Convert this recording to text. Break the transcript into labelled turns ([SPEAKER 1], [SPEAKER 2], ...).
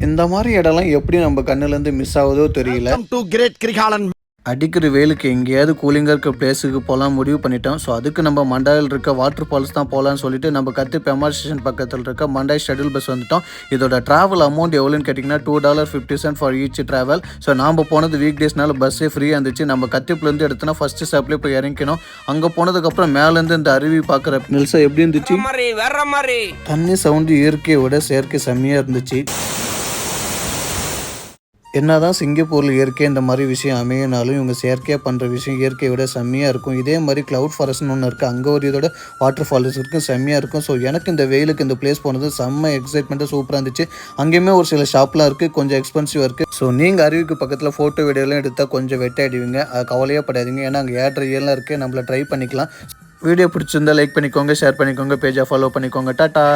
[SPEAKER 1] இந்த மாதிரி இடம்லாம் எப்படி நம்ம கண்ணுலேருந்து மிஸ் ஆகுதோ தெரியல. அடிக்கிற வெயிலுக்கு எங்கேயாவது கூலிங்காக இருக்க பிளேஸுக்கு போகலாம் முடிவு பண்ணிட்டோம். ஸோ அதுக்கு நம்ம மண்டாயில் இருக்க வாட்டர் ஃபால்ஸ் தான் போகலான்னு சொல்லிட்டு நம்ம கத்தி பெமார் ஸ்டேஷன் பக்கத்தில் இருக்க மண்டாய் ஷெட்யூல் பஸ் வந்துட்டோம். இதோட ட்ராவல் அமௌண்ட் எவ்வளோன்னு கேட்டிங்கன்னா $2.50 ஃபார் ஈச் ட்ராவல். ஸோ நாம் போனது வீக் டேஸ்னால பஸ்ஸே ஃப்ரீயாக இருந்துச்சு. நம்ம கத்திப்புலேருந்து எடுத்தோன்னா ஃபஸ்ட்டு ஸ்டாப்லேயே போய் இறங்கிக்கணும். அங்கே போனதுக்கப்புறம் மேலேருந்து இந்த அருவி பார்க்குற நில்சா எப்படி இருந்துச்சு? தண்ணி சவுண்டு இயற்கையை விட செயற்கை செம்மையாக இருந்துச்சு. என்னதான் சிங்கப்பூரில் இயற்கை இந்த மாதிரி விஷயம் அமையினாலும் இவங்க செயற்கையாக பண்ணுற விஷயம் இயற்கையை விட செம்மையாக இருக்கும். இதே மாதிரி க்ளவுட் ஃபாரஸ்ட்னு ஒன்று இருக்குது, அங்கே ஒரு இதோட வாட்டர் ஃபால்ஸ் இருக்கும், செம்மையாக இருக்கும். ஸோ எனக்கு இந்த வெயிலுக்கு இந்த பிளேஸ் போனது செம்ம எக்ஸைட்மெண்ட்டாக சூப்பராக இருந்துச்சு. அங்கேயுமே ஒரு சில ஷாப்லாம் இருக்குது, கொஞ்சம் எக்ஸ்பென்சிவாக இருக்குது. ஸோ நீங்கள் அருவிக்கு பக்கத்தில் ஃபோட்டோ வீடியோலாம் எடுத்தால் கொஞ்சம் வெட்டாயிடுவீங்க, அது கவலையாக படாதீங்க. ஏன்னா அங்கே ஏற்ற இயலாம் இருக்குது, நம்மளை ட்ரை பண்ணிக்கலாம். வீடியோ பிடிச்சிருந்தா லைக் பண்ணிக்கோங்க, ஷேர் பண்ணிக்கோங்க, பேஜை ஃபாலோ பண்ணிக்கோங்க. டாட்டா.